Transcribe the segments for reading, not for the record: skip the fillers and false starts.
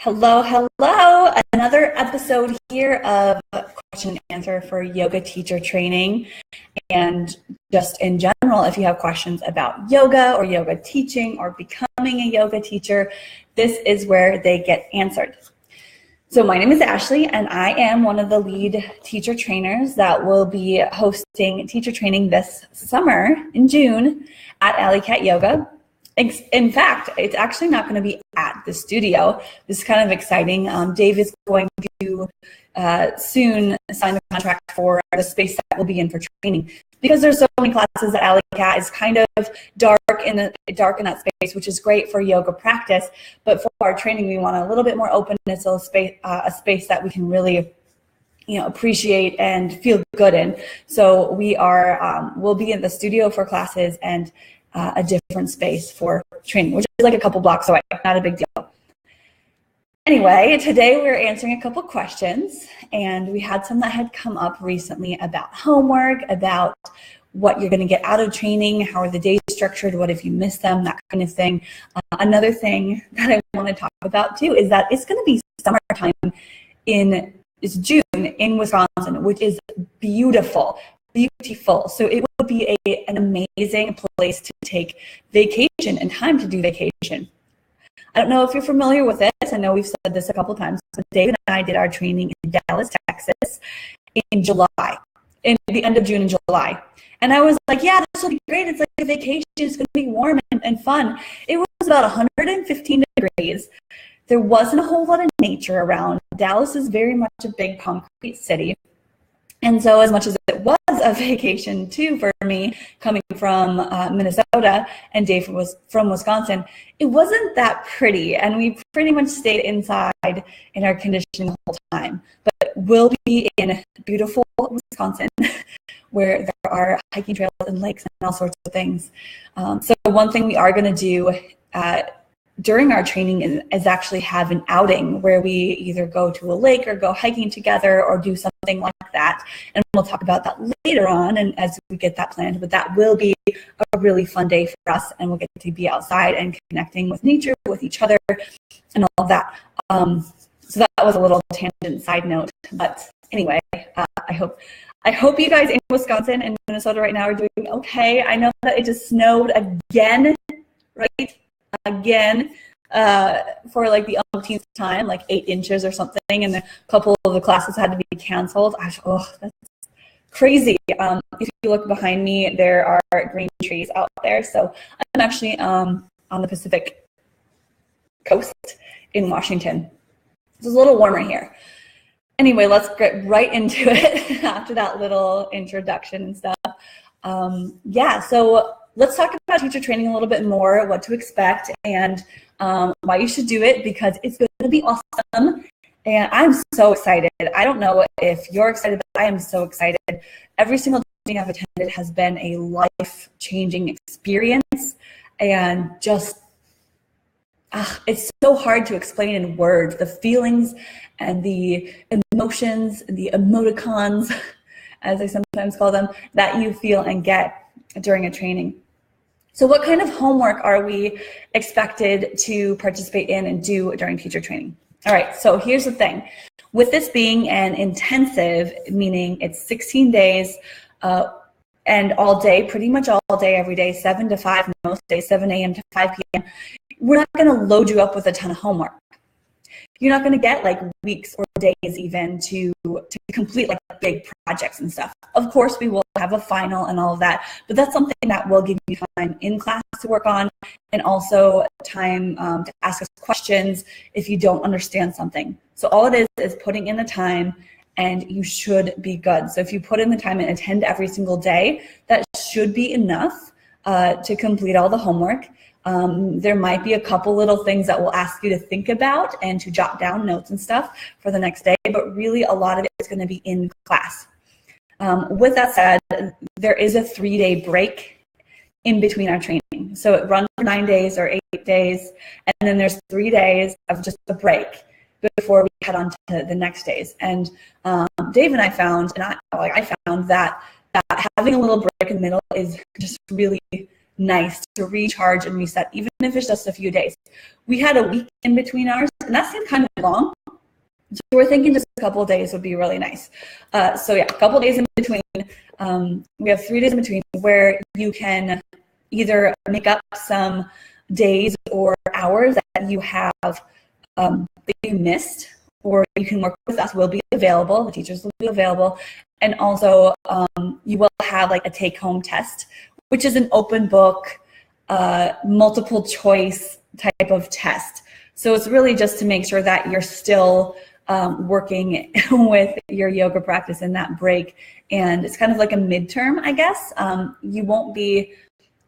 Hello, hello. Another episode here of question and answer for yoga teacher training. And just in general, if you have questions about yoga or yoga teaching or becoming a yoga teacher, this is where they get answered. So my name is Ashley, and I am one of the lead teacher trainers that will be hosting teacher training this summer in June at Alley Cat Yoga. In fact, it's actually not going to be at the studio. This is kind of exciting. Dave is going to soon sign the contract for the space that we'll be in for training. Because there's so many classes at Alley Cat, it's kind of dark in that space, which is great for yoga practice. But for our training, we want a little bit more openness, a space that we can really, appreciate and feel good in. So we'll be in the studio for classes and a different space for training, which is like a couple blocks away, not a big deal. Anyway, today we're answering a couple questions, and we had some that had come up recently about homework, about what you're going to get out of training, how are the days structured, what if you miss them, that kind of thing. Another thing that I want to talk about too is that it's going to be summertime it's June in Wisconsin, which is beautiful. So it would be an amazing place to take vacation and time to do vacation. I don't know if you're familiar with this. I know we've said this a couple times, but Dave and I did our training in Dallas, Texas in July, in the end of June and July. And I was like, yeah, this will be great. It's like a vacation. It's going to be warm and fun. It was about 115 degrees. There wasn't a whole lot of nature around. Dallas is very much a big concrete city. And so as much as it was a vacation too for me, coming from Minnesota and Dave was from Wisconsin, it wasn't that pretty. And we pretty much stayed inside in our conditioning the whole time. But we'll be in beautiful Wisconsin where there are hiking trails and lakes and all sorts of things. So one thing we are going to do during our training is actually have an outing where we either go to a lake or go hiking together or do something like that. And we'll talk about that later on and as we get that planned. But that will be a really fun day for us, and we'll get to be outside and connecting with nature, with each other, and all of that. So that was a little tangent side note. But anyway, I hope you guys in Wisconsin and Minnesota right now are doing okay. I know that it just snowed again, right? Again, for like the umpteenth time, like 8 inches or something, and a couple of the classes had to be canceled. That's crazy. If you look behind me, there are green trees out there. So I'm actually on the Pacific coast in Washington. It's a little warmer here. Anyway, let's get right into it after that little introduction and stuff. So let's talk about teacher training a little bit more, what to expect, and why you should do it, because it's going to be awesome. And I'm so excited. I don't know if you're excited, but I am so excited. Every single training I've attended has been a life-changing experience, and just it's so hard to explain in words, the feelings and the emotions, the emoticons, as I sometimes call them, that you feel and get during a training. So what kind of homework are we expected to participate in and do during teacher training? All right, so here's the thing. With this being an intensive, meaning it's 16 days and all day, pretty much all day, every day, 7 to 5, most days, 7 a.m. to 5 p.m., we're not going to load you up with a ton of homework. You're not going to get like weeks or days even to complete like big projects and stuff. Of course, we will have a final and all of that, but that's something that will give you time in class to work on, and also time to ask us questions if you don't understand something. So all it is putting in the time, and you should be good. So if you put in the time and attend every single day, that should be enough to complete all the homework. There might be a couple little things that we'll ask you to think about and to jot down notes and stuff for the next day, but really a lot of it is going to be in class. With that said, there is a 3-day break in between our training. So it runs for 9 days or 8 days, and then there's 3 days of just a break before we head on to the next days. And Dave and I found, and I found that having a little break in the middle is just really nice to recharge and reset, even if it's just a few days. We had a week in between ours, and that seemed kind of long. So we're thinking just a couple of days would be really nice. So yeah, a couple of days in between. We have 3 days in between where you can either make up some days or hours that you have that you missed, or you can work with us. We'll be available. The teachers will be available. And also you will have like a take-home test, which is an open book, multiple choice type of test. So it's really just to make sure that you're still working with your yoga practice in that break. And it's kind of like a midterm, I guess. You won't be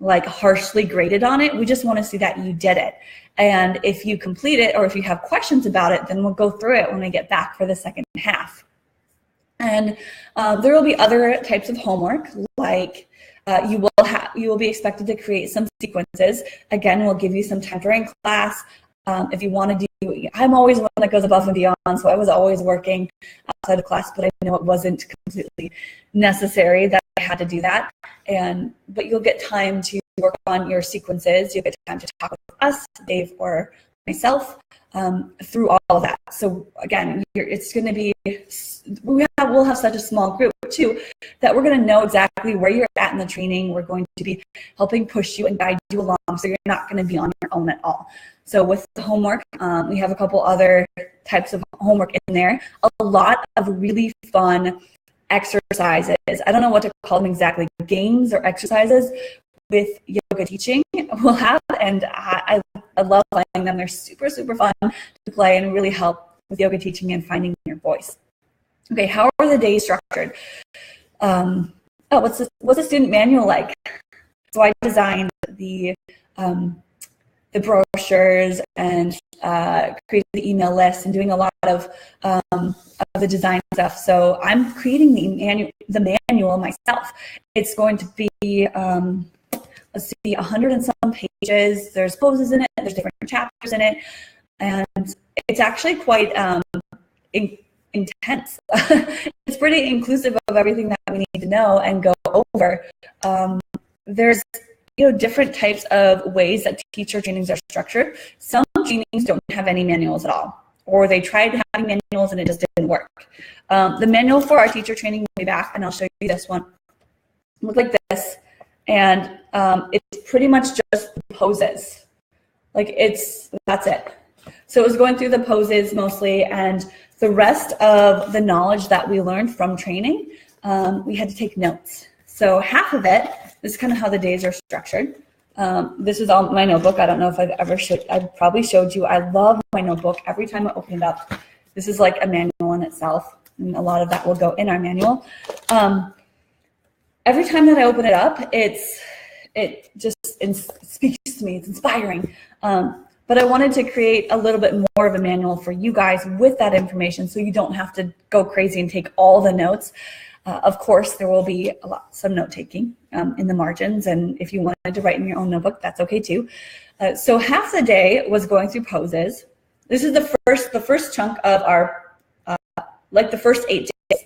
like harshly graded on it. We just want to see that you did it. And if you complete it, or if you have questions about it, then we'll go through it when we get back for the second half. And there will be other types of homework, like you will be expected to create some sequences. Again, we'll give you some time during class. If you want to do, I'm always one that goes above and beyond, so I was always working outside of class, but I know it wasn't completely necessary that I had to do that. But you'll get time to work on your sequences. You'll get time to talk with us, Dave or myself, through all of that. So again, it's going to be, we'll have such a small group too, that we're going to know exactly where you're at in the training. We're going to be helping push you and guide you along, so you're not going to be on your own at all. So with the homework, we have a couple other types of homework in there. A lot of really fun exercises. I don't know what to call them exactly, games or exercises with yoga teaching we'll have, and I love playing them. They're super, super fun to play and really help with yoga teaching and finding your voice. Okay, how are the days structured? What's the student manual like? So I designed the brochures and created the email list and doing a lot of the design stuff. So I'm creating the manual myself. It's going to be let's see, 100 and some pages. There's poses in it. There's different chapters in it, and it's actually quite intense. It's pretty inclusive of everything that we need to know and go over. There's different types of ways that teacher trainings are structured. Some trainings don't have any manuals at all, or they tried having manuals and it just didn't work. The manual for our teacher training will be back, and I'll show you this one. Look like this, and it's pretty much just poses. That's it. So it was going through the poses mostly, and the rest of the knowledge that we learned from training, we had to take notes. So half of it, this is kind of how the days are structured. This is all my notebook. I don't know if I've probably showed you. I love my notebook. Every time I open it up, this is like a manual in itself, and a lot of that will go in our manual. Every time that I open it up, it just speaks to me. It's inspiring. But I wanted to create a little bit more of a manual for you guys with that information, so you don't have to go crazy and take all the notes. Of course, there will be some note taking in the margins, and if you wanted to write in your own notebook, that's okay too. So half the day was going through poses. This is the first chunk of our the first 8 days.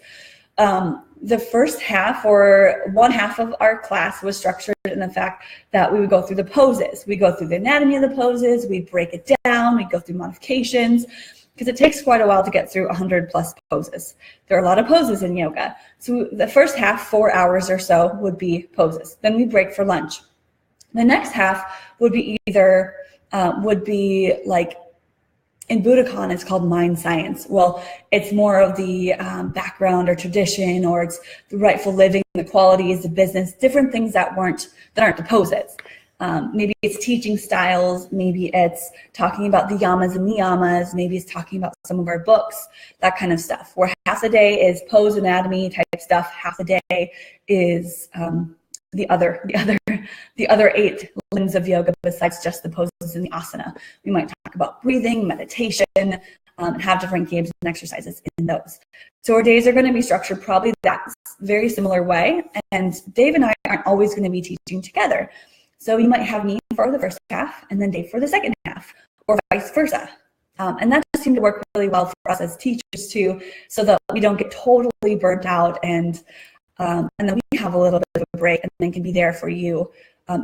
The first half, or one half of our class, was structured in the fact that we would go through the poses. We go through the anatomy of the poses, we break it down, we go through modifications, because it takes quite a while to get through 100 plus poses. There are a lot of poses in yoga. So the first half, 4 hours or so, would be poses. Then we break for lunch. The next half would be like, in Budokan, it's called mind science. Well, it's more of the background or tradition, or it's the rightful living, the qualities, the business, different things that aren't the poses. Maybe it's teaching styles, maybe it's talking about the yamas and niyamas, maybe it's talking about some of our books, that kind of stuff. Where half the day is pose anatomy type stuff, half the day is the other 8 limbs of yoga besides just the poses and the asana. We might talk about breathing, meditation, and have different games and exercises in those. So our days are going to be structured probably that very similar way, and Dave and I aren't always going to be teaching together. So you might have me for the first half and then Dave for the second half, or vice versa. And that just seemed to work really well for us as teachers too, so that we don't get totally burnt out, and then we have a little bit of a break and then can be there for you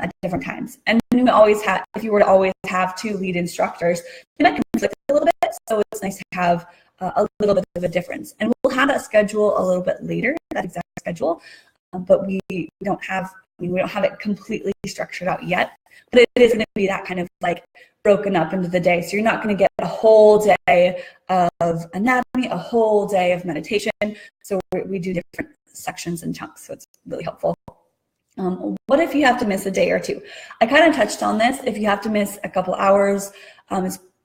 at different times. And we always have, if you were to always have 2 lead instructors, it might conflict a little bit. So it's nice to have a little bit of a difference. And we'll have that schedule a little bit later, that exact schedule, but we don't have it completely structured out yet. But it is going to be that kind of like broken up into the day. So you're not going to get a whole day of anatomy, a whole day of meditation. So we do different sections and chunks. So it's really helpful. What if you have to miss a day or 2? I kind of touched on this. If you have to miss a couple hours,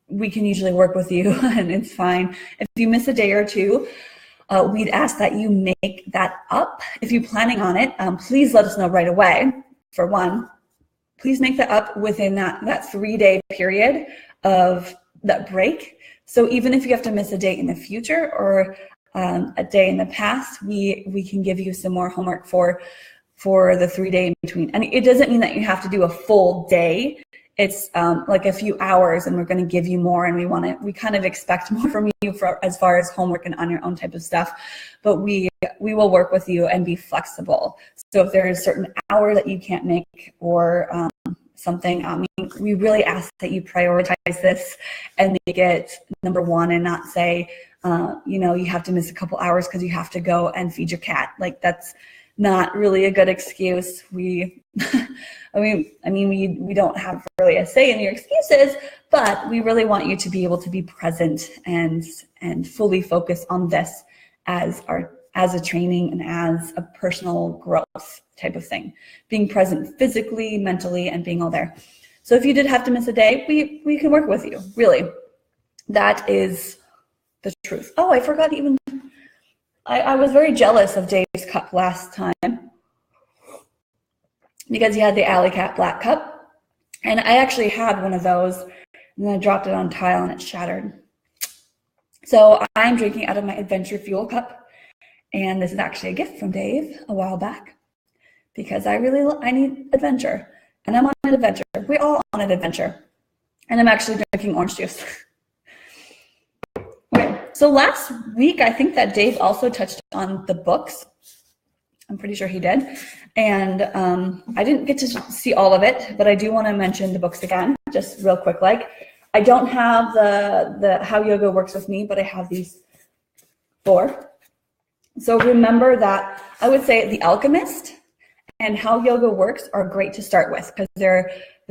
we can usually work with you and it's fine. If you miss a day or 2, we'd ask that you make that up. If you're planning on it, please let us know right away. For one, please make that up within that 3-day period of that break. So even if you have to miss a day in the future or a day in the past, we can give you some more homework for the 3-day in between. And it doesn't mean that you have to do a full day. It's like a few hours, and we're going to give you more, and we kind of expect more from you as far as homework and on your own type of stuff. But we will work with you and be flexible. So if there is a certain hour that you can't make or something, we really ask that you prioritize this and make it number 1 and not say, you have to miss a couple hours because you have to go and feed your cat. Like, that's not really a good excuse. We don't have really a say in your excuses, but we really want you to be able to be present and fully focus on this as a training and as a personal growth type of thing. Being present physically, mentally, and being all there. So if you did have to miss a day, we can work with you. Really, that is the truth. Oh, I forgot even. I was very jealous of Dave's cup last time because he had the Alley Cat Black Cup. And I actually had one of those, and then I dropped it on tile and it shattered. So I'm drinking out of my Adventure Cup. And this is actually a gift from Dave a while back because I need adventure. And I'm on an adventure. We're all on an adventure. And I'm actually drinking orange juice. Okay, so last week, I think that Dave also touched on the books. I'm pretty sure he did. And I didn't get to see all of it, but I do want to mention the books again, just real quick. Like, I don't have the How Yoga Works With Me, but I have these 4. So remember that I would say The Alchemist and How Yoga Works are great to start with because they're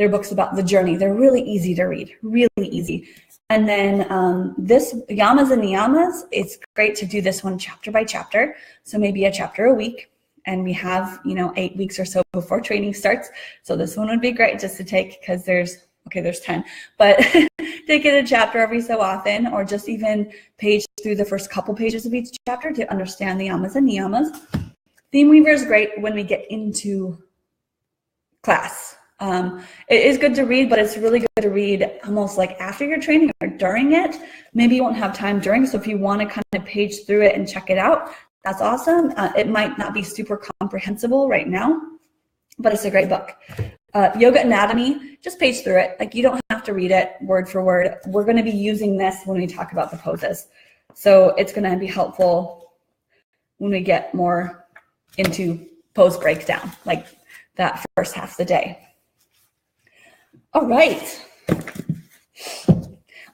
books about the journey. They're really easy to read, really easy. And then this Yamas and Niyamas, it's great to do this one chapter by chapter. So maybe a chapter a week. And we have, 8 weeks or so before training starts. So this one would be great just to take because there's 10, but take it a chapter every so often, or just even page through the first couple pages of each chapter to understand the Yamas and Niyamas. Theme Weaver is great when we get into class. It is good to read, but it's really good to read almost like after your training or during it. Maybe you won't have time during, so if you want to kind of page through it and check it out, that's awesome. It might not be super comprehensible right now, but it's a great book. Yoga Anatomy, just page through it. Like, you don't have to read it word for word. We're going to be using this when we talk about the poses. So it's going to be helpful when we get more into pose breakdown, like that first half of the day. All right.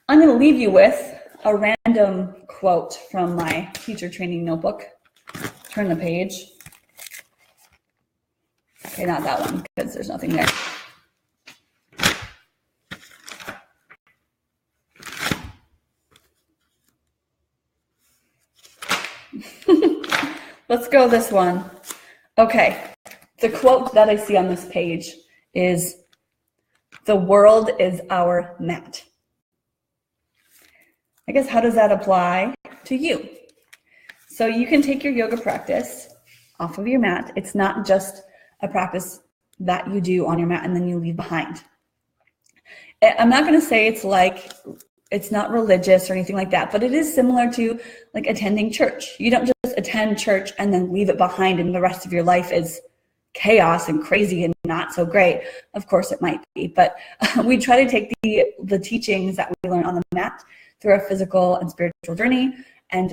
I'm going to leave you with a random quote from my teacher training notebook. Turn the page. Okay, not that one because there's nothing there. Let's go this one. Okay, the quote that I see on this page is, "The world is our mat." I guess, how does that apply to you? So you can take your yoga practice off of your mat. It's not just a practice that you do on your mat and then you leave behind. I'm not going to say it's not religious or anything like that, but it is similar to like attending church. You don't just attend church and then leave it behind and the rest of your life is chaos and crazy and not so great. Of course it might be, but we try to take the teachings that we learn on the mat through our physical and spiritual journey and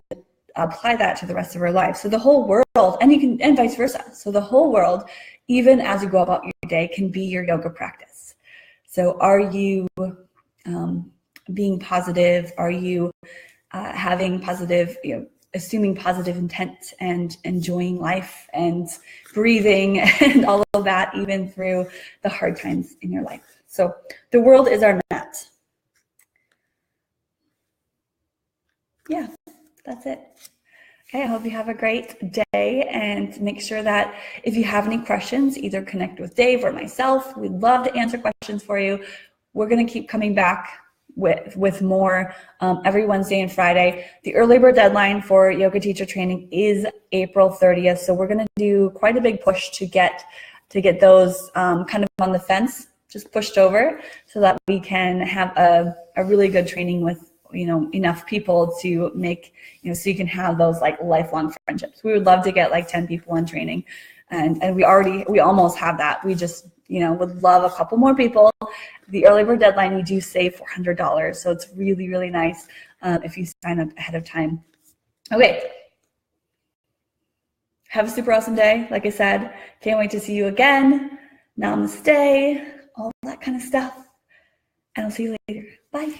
apply that to the rest of our life. So the whole world, and vice versa. So the whole world, even as you go about your day, can be your yoga practice. So are you being positive? Are you having positive, assuming positive intent and enjoying life and breathing and all of that, even through the hard times in your life? So the world is our mat. Yeah, that's it. Okay, I hope you have a great day, and make sure that if you have any questions, either connect with Dave or myself. We'd love to answer questions for you. We're going to keep coming back with more every Wednesday and Friday. The early bird deadline for yoga teacher training is April 30th, so we're going to do quite a big push to get those kind of on the fence, just pushed over, so that we can have a really good training with enough people to make, so you can have those like lifelong friendships. We would love to get like 10 people in training, and we almost have that. We just would love a couple more people. The early bird deadline, we do save $400, so it's really, really nice if you sign up ahead of time. Okay, have a super awesome day. Like I said, can't wait to see you again. Namaste, all that kind of stuff, and I'll see you later. Bye.